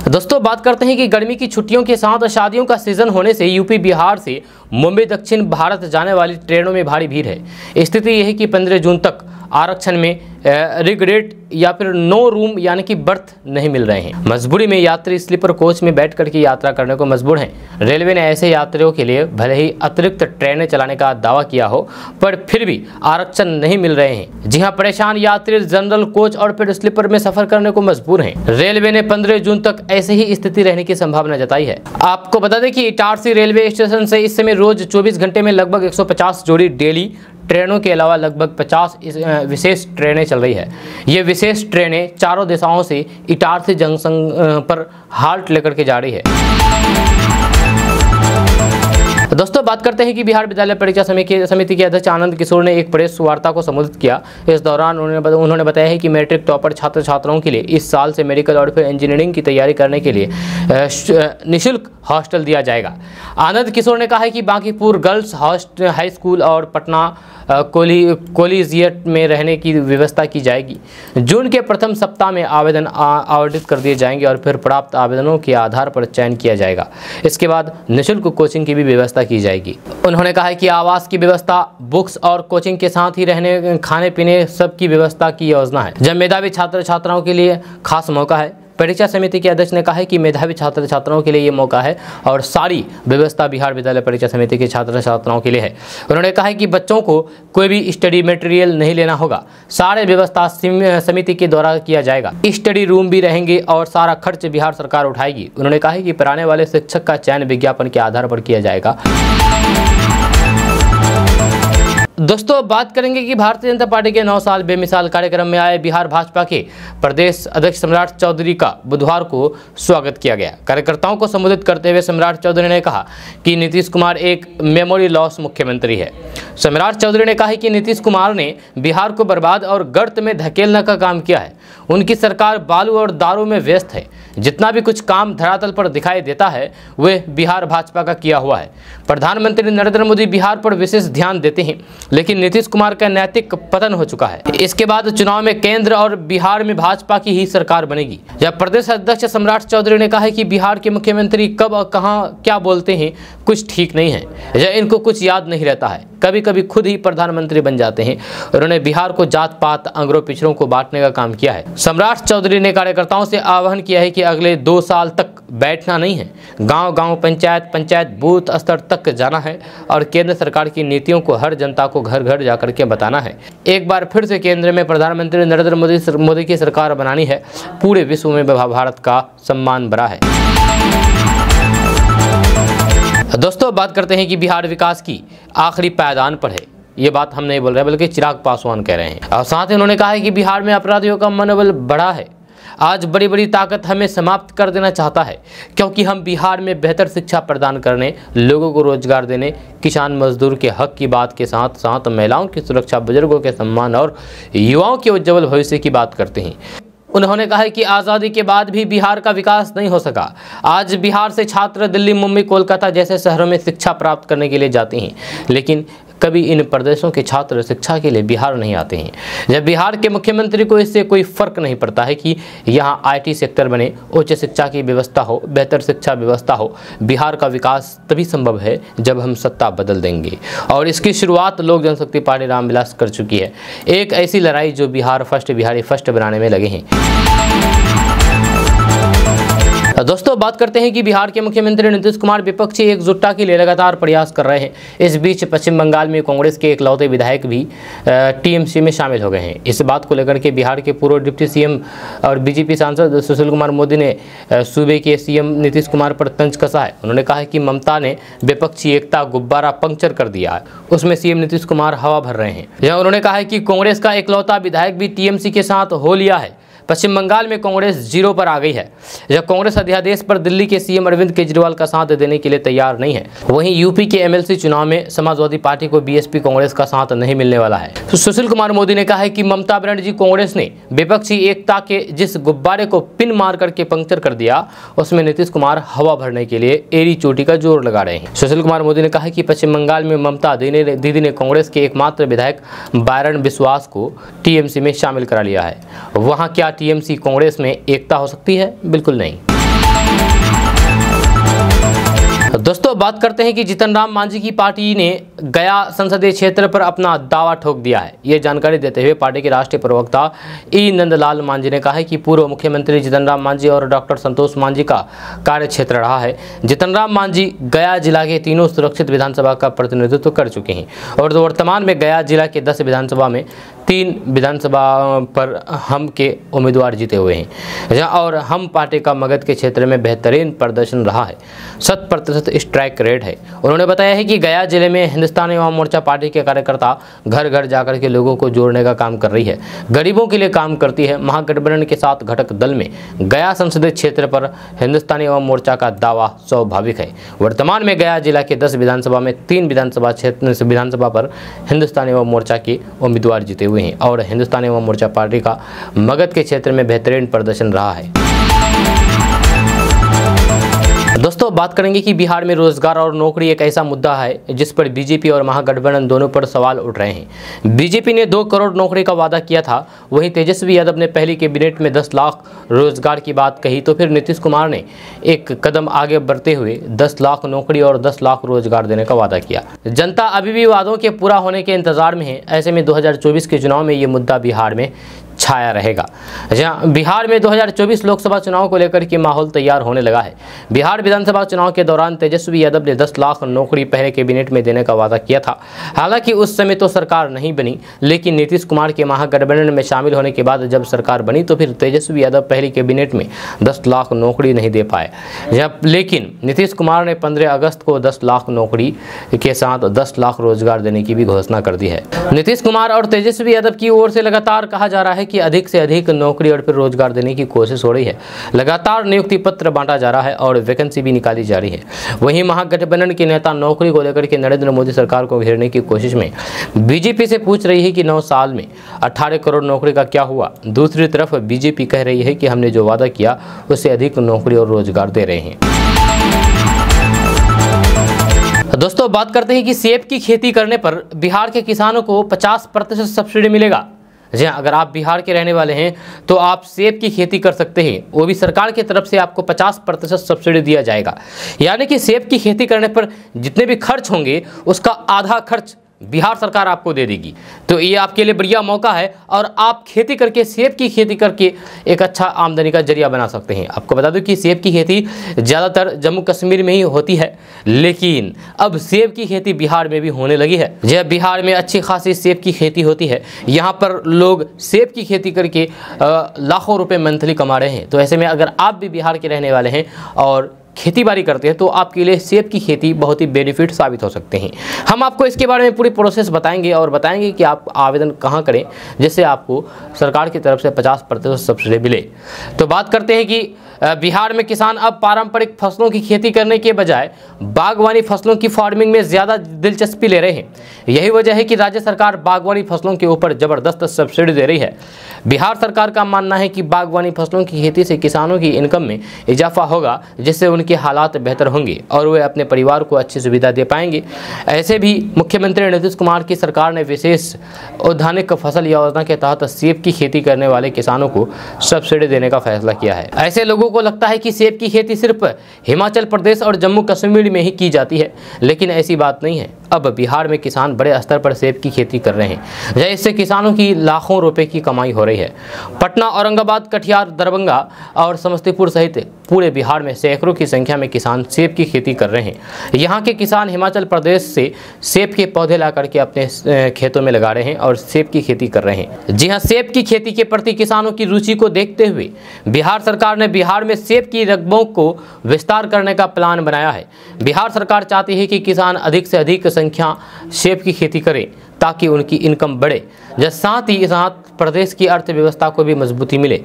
दोस्तों, बात करते हैं कि गर्मी की छुट्टियों के साथ शादियों का सीजन होने से यूपी बिहार से मुंबई दक्षिण भारत जाने वाली ट्रेनों में भारी भीड़ है। स्थिति यह है कि 15 जून तक आरक्षण में रिग्रेट या फिर नो रूम यानी कि बर्थ नहीं मिल रहे हैं। मजबूरी में यात्री स्लीपर कोच में बैठ करके यात्रा करने को मजबूर हैं। रेलवे ने ऐसे यात्रियों के लिए भले ही अतिरिक्त ट्रेनें चलाने का दावा किया हो, पर फिर भी आरक्षण नहीं मिल रहे हैं। जी हां, परेशान यात्री जनरल कोच और फिर स्लीपर में सफर करने को मजबूर हैं। रेलवे ने 15 जून तक ऐसे ही स्थिति रहने की संभावना जताई है। आपको बता दें कि इटारसी रेलवे स्टेशन से इस समय रोज 24 घंटे में लगभग 150 जोड़ी डेली ट्रेनों के अलावा लगभग 50 विशेष ट्रेनें चल रही है। ये विशेष ट्रेनें चारों दिशाओं से इटारसी जंक्शन पर हाल्ट लेकर के जा रही है। दोस्तों, बात करते हैं कि बिहार विद्यालय परीक्षा समिति के अध्यक्ष आनंद किशोर ने एक प्रेस वार्ता को संबोधित किया। इस दौरान उन्होंने बताया है कि मैट्रिक टॉपर छात्र छात्राओं के लिए इस साल से मेडिकल और फिर इंजीनियरिंग की तैयारी करने के लिए निःशुल्क हॉस्टल दिया जाएगा। आनंद किशोर ने कहा है कि बांकीपुर गर्ल्स हाई स्कूल और पटना कॉलेजिएट में रहने की व्यवस्था की जाएगी। जून के प्रथम सप्ताह में आवेदन आवंटित कर दिए जाएंगे और फिर प्राप्त आवेदनों के आधार पर चयन किया जाएगा। इसके बाद निःशुल्क कोचिंग की भी व्यवस्था की जाएगी। उन्होंने कहा है कि आवास की व्यवस्था, बुक्स और कोचिंग के साथ ही रहने, खाने पीने सब की व्यवस्था की योजना है। जब मेधावी छात्र छात्राओं के लिए खास मौका है। परीक्षा समिति के अध्यक्ष ने कहा है कि मेधावी छात्र छात्राओं के लिए ये मौका है और सारी व्यवस्था बिहार विद्यालय परीक्षा समिति के छात्र छात्राओं के लिए है। उन्होंने कहा है कि बच्चों को कोई भी स्टडी मटेरियल नहीं लेना होगा, सारे व्यवस्था समिति के द्वारा किया जाएगा। स्टडी रूम भी रहेंगे और सारा खर्च बिहार सरकार उठाएगी। उन्होंने कहा है कि पढ़ाने वाले शिक्षक का चयन विज्ञापन के आधार पर किया जाएगा। दोस्तों, बात करेंगे कि भारतीय जनता पार्टी के 9 साल बेमिसाल कार्यक्रम में आए बिहार भाजपा के प्रदेश अध्यक्ष सम्राट चौधरी का बुधवार को स्वागत किया गया। कार्यकर्ताओं को संबोधित करते हुए सम्राट चौधरी ने कहा कि नीतीश कुमार एक मेमोरी लॉस मुख्यमंत्री है। सम्राट चौधरी ने कहा कि नीतीश कुमार ने बिहार को बर्बाद और गर्त में धकेलने का काम किया है। उनकी सरकार बालू और दारू में व्यस्त है। जितना भी कुछ काम धरातल पर दिखाई देता है वह बिहार भाजपा का किया हुआ है। प्रधानमंत्री नरेंद्र मोदी बिहार पर विशेष ध्यान देते हैं, लेकिन नीतीश कुमार का नैतिक पतन हो चुका है। इसके बाद चुनाव में केंद्र और बिहार में भाजपा की ही सरकार बनेगी। जब प्रदेश अध्यक्ष सम्राट चौधरी ने कहा कि बिहार के मुख्यमंत्री कब और कहां क्या बोलते हैं कुछ ठीक नहीं है, या इनको कुछ याद नहीं रहता है। कभी कभी खुद ही प्रधानमंत्री बन जाते हैं। उन्होंने बिहार को जात पात अंगरों पिछड़ों को बांटने का काम किया है। सम्राट चौधरी ने कार्यकर्ताओं से आह्वान किया है कि अगले 2 साल तक बैठना नहीं है, गांव-गांव, पंचायत बूथ स्तर तक जाना है और केंद्र सरकार की नीतियों को हर जनता को घर घर जाकर के बताना है। एक बार फिर से केंद्र में प्रधानमंत्री नरेंद्र मोदी की सरकार बनानी है। पूरे विश्व में भारत का सम्मान बढ़ा है। दोस्तों, बात करते हैं कि बिहार विकास की आखिरी पायदान पर है। ये बात हम नहीं बोल रहे बल्कि चिराग पासवान कह रहे हैं। और साथ ही उन्होंने कहा है कि बिहार में अपराधियों का मनोबल बढ़ा है। आज बड़ी बड़ी ताकत हमें समाप्त कर देना चाहता है, क्योंकि हम बिहार में बेहतर शिक्षा प्रदान करने, लोगों को रोजगार देने, किसान मजदूर के हक की बात के साथ साथ महिलाओं की सुरक्षा, बुजुर्गों के सम्मान और युवाओं के उज्ज्वल भविष्य की बात करते हैं। उन्होंने कहा है कि आज़ादी के बाद भी बिहार का विकास नहीं हो सका। आज बिहार से छात्र दिल्ली, मुंबई, कोलकाता जैसे शहरों में शिक्षा प्राप्त करने के लिए जाते हैं, लेकिन कभी इन प्रदेशों के छात्र शिक्षा के लिए बिहार नहीं आते हैं। जब बिहार के मुख्यमंत्री को इससे कोई फर्क नहीं पड़ता है कि यहाँ IT सेक्टर बने, उच्च शिक्षा की व्यवस्था हो, बेहतर शिक्षा व्यवस्था हो। बिहार का विकास तभी संभव है जब हम सत्ता बदल देंगे, और इसकी शुरुआत लोक जनशक्ति पार्टी रामविलास कर चुकी है। एक ऐसी लड़ाई जो बिहार फर्स्ट, बिहारी फर्स्ट बनाने में लगे हैं। दोस्तों, बात करते हैं कि बिहार के मुख्यमंत्री नीतीश कुमार विपक्षी एकजुटता के लिए लगातार प्रयास कर रहे हैं। इस बीच पश्चिम बंगाल में कांग्रेस के इकलौते विधायक भी TMC में शामिल हो गए हैं। इस बात को लेकर के बिहार के पूर्व डिप्टी CM और BJP सांसद सुशील कुमार मोदी ने सूबे के CM नीतीश कुमार पर तंज कसा है। उन्होंने कहा है कि ममता ने विपक्षी एकता गुब्बारा पंक्चर कर दिया है, उसमें CM नीतीश कुमार हवा भर रहे हैं। यहाँ उन्होंने कहा है कि कांग्रेस का इकलौता विधायक भी TMC के साथ हो लिया है। पश्चिम बंगाल में कांग्रेस 0 पर आ गई है, जब कांग्रेस अध्यादेश पर दिल्ली के CM अरविंद केजरीवाल का साथ देने के लिए तैयार नहीं है। वहीं यूपी के MLC चुनाव में समाजवादी पार्टी को BSP कांग्रेस का साथ नहीं मिलने वाला है। तो सुशील कुमार मोदी ने कहा है कि ममता बनर्जी कांग्रेस ने विपक्षी एकता के जिस गुब्बारे को पिन मार करके पंक्चर कर दिया, उसमें नीतीश कुमार हवा भरने के लिए एड़ी चोटी का जोर लगा रहे हैं। सुशील कुमार मोदी ने कहा कि पश्चिम बंगाल में ममता दीदी ने कांग्रेस के एकमात्र विधायक बायरन बिस्वास को TMC में शामिल करा लिया है। वहां क्या TMC कांग्रेस में एकता हो सकती है? बिल्कुल नहीं। दोस्तों, बात करते हैं कि जीतन राम मांझी की पार्टी ने गया संसदीय क्षेत्र पर अपना दावा ठोक दिया है। ये जानकारी देते हुए पार्टी के राष्ट्रीय प्रवक्ता E नंदलाल मांझी ने कहा है कि पूर्व मुख्यमंत्री जीतन राम मांझी और डॉक्टर संतोष मांझी का कार्य क्षेत्र रहा है। जीतन राम मांझी गया जिला के 3 सुरक्षित विधानसभा का प्रतिनिधित्व कर चुके हैं और वर्तमान में गया जिला के 10 विधानसभा में 3 विधानसभा पर हम के उम्मीदवार जीते हुए हैं, और हम पार्टी का मगध के क्षेत्र में बेहतरीन प्रदर्शन रहा है। 100% स्ट्राइक रेट है। उन्होंने बताया है कि गया जिले में हिंदुस्तानी अवाम मोर्चा पार्टी के कार्यकर्ता घर घर जाकर के लोगों को जोड़ने का काम कर रही है, गरीबों के लिए काम करती है। महागठबंधन के साथ घटक दल में गया संसदीय क्षेत्र पर हिंदुस्तानी अवाम मोर्चा का दावा स्वाभाविक है। वर्तमान में गया जिला के 10 विधानसभा में 3 विधानसभा पर हिंदुस्तानी अवाम मोर्चा के उम्मीदवार जीते हुए हैं और हिंदुस्तानी अवाम मोर्चा पार्टी का मगध के क्षेत्र में बेहतरीन प्रदर्शन रहा है। दोस्तों, बात करेंगे कि बिहार में रोजगार और नौकरी एक ऐसा मुद्दा है जिस पर BJP और महागठबंधन दोनों पर सवाल उठ रहे हैं। BJP ने 2 करोड़ नौकरी का वादा किया था, वहीं तेजस्वी यादव ने पहली कैबिनेट में 10 लाख रोजगार की बात कही, तो फिर नीतीश कुमार ने एक कदम आगे बढ़ते हुए 10 लाख नौकरी और 10 लाख रोजगार देने का वादा किया। जनता अभी भी वादों के पूरा होने के इंतजार में है। ऐसे में 2024 के चुनाव में ये मुद्दा बिहार में छाया रहेगा। जहां बिहार में 2024 लोकसभा चुनाव को लेकर के माहौल तैयार होने लगा है। बिहार विधानसभा चुनाव के दौरान तेजस्वी यादव ने 10 लाख नौकरी पहले कैबिनेट में देने का वादा किया था। हालांकि उस समय तो सरकार नहीं बनी, लेकिन नीतीश कुमार के महागठबंधन में शामिल होने के बाद जब सरकार बनी तो फिर तेजस्वी यादव पहली कैबिनेट में 10 लाख नौकरी नहीं दे पाए। लेकिन नीतीश कुमार ने 15 अगस्त को 10 लाख नौकरी के साथ 10 लाख रोजगार देने की भी घोषणा कर दी है। नीतीश कुमार और तेजस्वी यादव की ओर से लगातार कहा जा रहा है कि अधिक से अधिक नौकरी और फिर रोजगार देने की कोशिश हो रही है। लगातार नियुक्ति पत्र बांटा जा रहा है और वैकेंसी भी निकाली जा रही है। वहीं महागठबंधन के नेता नौकरी को लेकर के नरेंद्र मोदी सरकार को घेरने की कोशिश में BJP से पूछ रही है कि 9 साल में 18 करोड़ नौकरी का क्या हुआ। दूसरी तरफ BJP कह रही है कि हमने जो वादा किया उससे अधिक नौकरी और रोजगार दे रहे हैं। दोस्तों, बात करते हैं कि सेब की खेती करने पर बिहार के किसानों को 50% सब्सिडी मिलेगा। जी हाँ, अगर आप बिहार के रहने वाले हैं तो आप सेब की खेती कर सकते हैं, वो भी सरकार की तरफ से आपको 50% सब्सिडी दिया जाएगा। यानी कि सेब की खेती करने पर जितने भी खर्च होंगे उसका आधा खर्च बिहार सरकार आपको दे देगी। तो ये आपके लिए बढ़िया मौका है और आप खेती करके, सेब की खेती करके एक अच्छा आमदनी का जरिया बना सकते हैं। आपको बता दूं कि सेब की खेती ज़्यादातर जम्मू कश्मीर में ही होती है, लेकिन अब सेब की खेती बिहार में भी होने लगी है। जब बिहार में अच्छी खासी सेब की खेती होती है, यहाँ पर लोग सेब की खेती करके लाखों रुपए मंथली कमा रहे हैं। तो ऐसे में अगर आप भी बिहार के रहने वाले हैं और खेती बाड़ी करते हैं तो आपके लिए सेब की खेती बहुत ही बेनिफिट साबित हो सकते हैं। हम आपको इसके बारे में पूरी प्रोसेस बताएंगे और बताएंगे कि आप आवेदन कहाँ करें जिससे आपको सरकार की तरफ से 50% सब्सिडी मिले। तो बात करते हैं कि बिहार में किसान अब पारंपरिक फसलों की खेती करने के बजाय बागवानी फसलों की फार्मिंग में ज़्यादा दिलचस्पी ले रहे हैं। यही वजह है कि राज्य सरकार बागवानी फसलों के ऊपर ज़बरदस्त सब्सिडी दे रही है। बिहार सरकार का मानना है कि बागवानी फसलों की खेती से किसानों की इनकम में इजाफा होगा, जिससे उनके हालात बेहतर होंगे और वे अपने परिवार को अच्छी सुविधा दे पाएंगे। ऐसे भी मुख्यमंत्री नीतीश कुमार की सरकार ने विशेष औद्यानिक फसल योजना के तहत सेब की खेती करने वाले किसानों को सब्सिडी देने का फैसला किया है। ऐसे लोगों को लगता है कि सेब की खेती सिर्फ हिमाचल प्रदेश और जम्मू कश्मीर में ही की जाती है, लेकिन ऐसी बात नहीं है। अब बिहार में किसान बड़े स्तर पर सेब की खेती कर रहे हैं, इससे किसानों की लाखों रुपए की कमाई हो रही है। पटना, औरंगाबाद, कटिहार, दरभंगा और समस्तीपुर सहित पूरे बिहार में सैकड़ों की संख्या में किसान सेब की खेती कर रहे हैं। यहाँ के किसान हिमाचल प्रदेश से सेब के पौधे ला करके अपने खेतों में लगा रहे हैं और सेब की खेती कर रहे हैं। जी हाँ, सेब की खेती के प्रति किसानों की रुचि को देखते हुए बिहार सरकार ने बिहार में सेब की रकबों को विस्तार करने का प्लान बनाया है। बिहार सरकार चाहती है कि किसान अधिक से अधिक संख्या सेब की खेती करें ताकि उनकी इनकम बढ़े, साथ ही साथ प्रदेश की अर्थव्यवस्था को भी मजबूती मिले।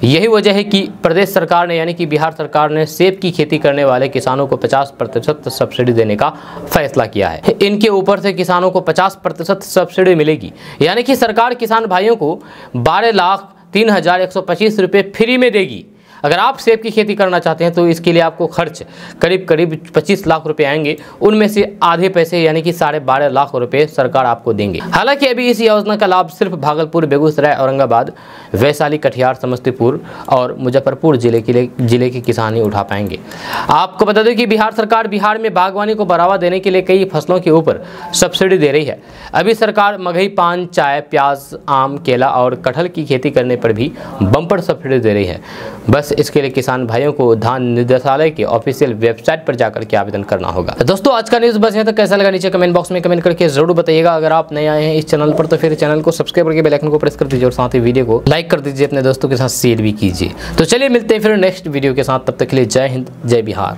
यही वजह है कि प्रदेश सरकार ने यानी कि बिहार सरकार ने सेब की खेती करने वाले किसानों को 50% सब्सिडी देने का फैसला किया है। इनके ऊपर से किसानों को 50% सब्सिडी मिलेगी, यानी कि सरकार किसान भाइयों को 12,03,125 रुपये फ्री में देगी। अगर आप सेब की खेती करना चाहते हैं तो इसके लिए आपको खर्च करीब 25 लाख रुपए आएंगे। उनमें से आधे पैसे यानी कि 12.5 लाख रुपए सरकार आपको देंगे। हालांकि अभी इस योजना का लाभ सिर्फ भागलपुर, बेगूसराय, औरंगाबाद, वैशाली, कटिहार, समस्तीपुर और मुजफ्फरपुर जिले के किसान ही उठा पाएंगे। आपको बता दें कि बिहार सरकार बिहार में बागवानी को बढ़ावा देने के लिए कई फसलों के ऊपर सब्सिडी दे रही है। अभी सरकार मगही, पान, चाय, प्याज, आम, केला और कटहल की खेती करने पर भी बम्पर सब्सिडी दे रही है। बस इसके लिए किसान भाइयों को उद्यान निदेशालय के ऑफिशियल वेबसाइट पर जाकर के आवेदन करना होगा। दोस्तों, आज का न्यूज़ बस यहाँ तक। कैसा लगा नीचे कमेंट बॉक्स में कमेंट करके जरूर बताइएगा। अगर आप नए आए हैं इस चैनल पर तो फिर चैनल को सब्सक्राइब करके बेल आइकन को प्रेस कर दीजिए और साथ ही वीडियो को लाइक कर दीजिए, अपने दोस्तों के साथ शेयर भी कीजिए। तो चलिए मिलते हैं फिर नेक्स्ट वीडियो के साथ, तब तक के लिए जय हिंद, जय बिहार।